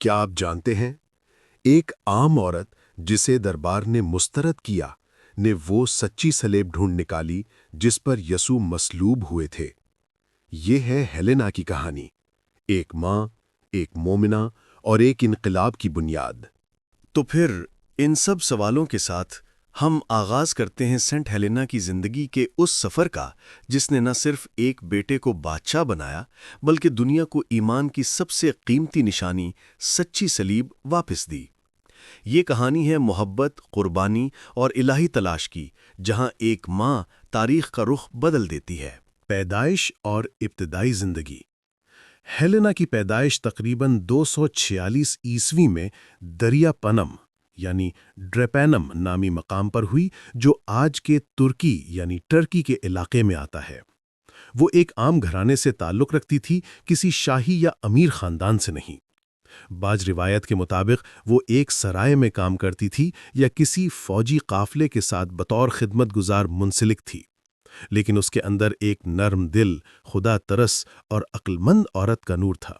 کیا آپ جانتے ہیں، ایک عام عورت جسے دربار نے مسترد کیا نے وہ سچی سلیب ڈھونڈ نکالی جس پر یسوع مصلوب ہوئے تھے۔ یہ ہے ہیلینا کی کہانی، ایک ماں، ایک مومنہ اور ایک انقلاب کی بنیاد۔ تو پھر ان سب سوالوں کے ساتھ ہم آغاز کرتے ہیں سینٹ ہیلینا کی زندگی کے اس سفر کا جس نے نہ صرف ایک بیٹے کو بادشاہ بنایا بلکہ دنیا کو ایمان کی سب سے قیمتی نشانی سچی صلیب واپس دی۔ یہ کہانی ہے محبت، قربانی اور الہی تلاش کی، جہاں ایک ماں تاریخ کا رخ بدل دیتی ہے۔ پیدائش اور ابتدائی زندگی۔ ہیلینا کی پیدائش تقریباً 246 عیسوی میں دریا پنم یعنی ڈریپینم نامی مقام پر ہوئی، جو آج کے ترکی یعنی ٹرکی کے علاقے میں آتا ہے۔ وہ ایک عام گھرانے سے تعلق رکھتی تھی، کسی شاہی یا امیر خاندان سے نہیں۔ بعض روایت کے مطابق وہ ایک سرائے میں کام کرتی تھی یا کسی فوجی قافلے کے ساتھ بطور خدمت گزار منسلک تھی، لیکن اس کے اندر ایک نرم دل، خدا ترس اور عقل مند عورت کا نور تھا۔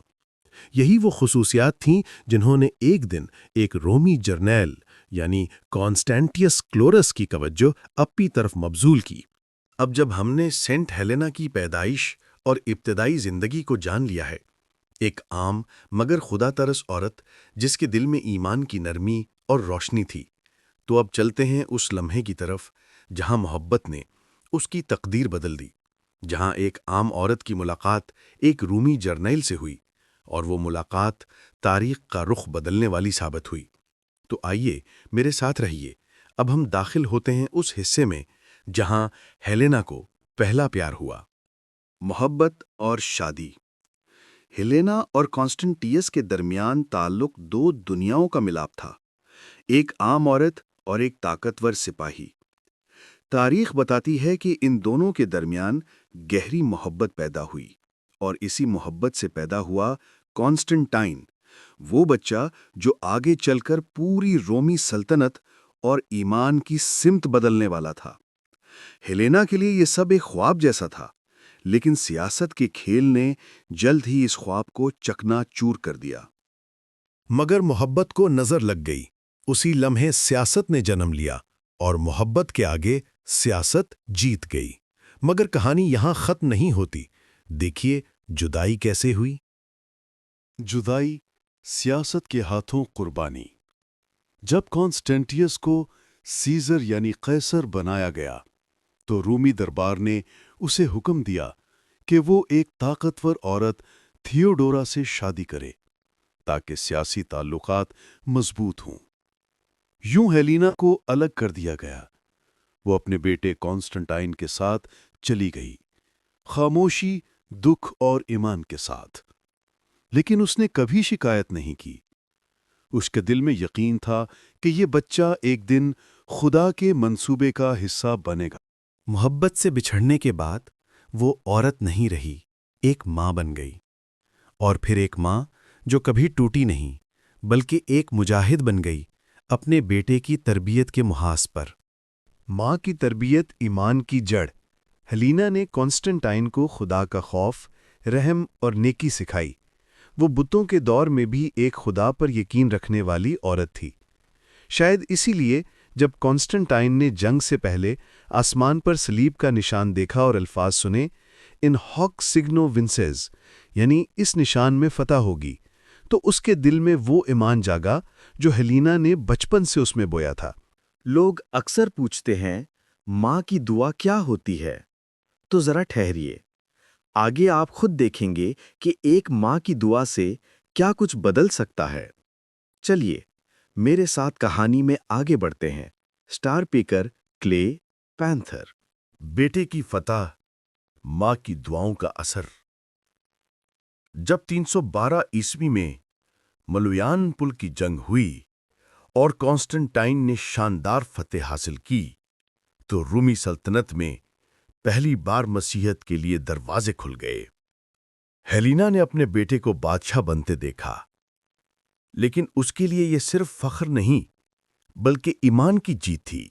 یہی وہ خصوصیات تھیں جنہوں نے ایک دن ایک رومی جرنیل یعنی کانسٹینٹیس کلورس کی توجہ اپنی طرف مبذول کی۔ اب جب ہم نے سینٹ ہیلینا کی پیدائش اور ابتدائی زندگی کو جان لیا ہے، ایک عام مگر خدا ترس عورت جس کے دل میں ایمان کی نرمی اور روشنی تھی، تو اب چلتے ہیں اس لمحے کی طرف جہاں محبت نے اس کی تقدیر بدل دی، جہاں ایک عام عورت کی ملاقات ایک رومی جرنیل سے ہوئی اور وہ ملاقات تاریخ کا رخ بدلنے والی ثابت ہوئی۔ تو آئیے میرے ساتھ رہیے، اب ہم داخل ہوتے ہیں اس حصے میں جہاں ہیلینا کو پہلا پیار ہوا۔ محبت اور شادی۔ ہیلینا اور کانسٹنٹیس کے درمیان تعلق دو دنیاؤں کا ملاپ تھا، ایک عام عورت اور ایک طاقتور سپاہی۔ تاریخ بتاتی ہے کہ ان دونوں کے درمیان گہری محبت پیدا ہوئی، اور اسی محبت سے پیدا ہوا کانسٹنٹائن، وہ بچہ جو آگے چل کر پوری رومی سلطنت اور ایمان کی سمت بدلنے والا تھا۔ ہیلینا کے لیے یہ سب ایک خواب جیسا تھا، لیکن سیاست کے کھیل نے جلد ہی اس خواب کو چکنا چور کر دیا۔ مگر محبت کو نظر لگ گئی، اسی لمحے سیاست نے جنم لیا اور محبت کے آگے سیاست جیت گئی۔ مگر کہانی یہاں ختم نہیں ہوتی، دیکھیے جدائی کیسے ہوئی۔ جدائی، سیاست کے ہاتھوں قربانی۔ جب کانسٹینٹیس کو سیزر یعنی قیصر بنایا گیا تو رومی دربار نے اسے حکم دیا کہ وہ ایک طاقتور عورت تھیوڈورا سے شادی کرے تاکہ سیاسی تعلقات مضبوط ہوں۔ یوں ہیلینا کو الگ کر دیا گیا۔ وہ اپنے بیٹے کانسٹنٹائن کے ساتھ چلی گئی، خاموشی، دکھ اور ایمان کے ساتھ۔ لیکن اس نے کبھی شکایت نہیں کی۔ اس کے دل میں یقین تھا کہ یہ بچہ ایک دن خدا کے منصوبے کا حصہ بنے گا۔ محبت سے بچھڑنے کے بعد وہ عورت نہیں رہی، ایک ماں بن گئی، اور پھر ایک ماں جو کبھی ٹوٹی نہیں بلکہ ایک مجاہد بن گئی اپنے بیٹے کی تربیت کے محاذ پر۔ ماں کی تربیت ایمان کی جڑ۔ ہیلینا نے کانسٹنٹائن کو خدا کا خوف، رحم اور نیکی سکھائی۔ وہ بتوں کے دور میں بھی ایک خدا پر یقین رکھنے والی عورت تھی۔ شاید اسی لیے جب کانسٹنٹائن نے جنگ سے پہلے آسمان پر صلیب کا نشان دیکھا اور الفاظ سنے، ان ہاک سگنو ونسز، یعنی اس نشان میں فتح ہوگی، تو اس کے دل میں وہ ایمان جاگا جو ہیلینا نے بچپن سے اس میں بویا تھا۔ لوگ اکثر پوچھتے ہیں ماں کی دعا کیا ہوتی ہے؟ تو ذرا ٹھہریے، آگے آپ خود دیکھیں گے کہ ایک ماں کی دعا سے کیا کچھ بدل سکتا ہے۔ چلیے میرے ساتھ کہانی میں آگے بڑھتے ہیں۔ سٹار پیکر، کلے، پینتھر۔ بیٹے کی فتح، ماں کی دعاؤں کا اثر۔ جب 312 عیسوی میں ملویان پل کی جنگ ہوئی اور کانسٹنٹائن نے شاندار فتح حاصل کی تو رومی سلطنت میں پہلی بار مسیحیت کے لیے دروازے کھل گئے۔ ہیلینا نے اپنے بیٹے کو بادشاہ بنتے دیکھا، لیکن اس کے لیے یہ صرف فخر نہیں بلکہ ایمان کی جیت تھی۔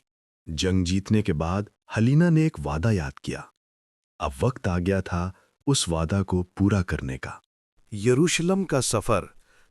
جنگ جیتنے کے بعد ہیلینا نے ایک وعدہ یاد کیا۔ اب وقت آ گیا تھا اس وعدہ کو پورا کرنے کا۔ یروشلم کا سفر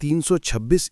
326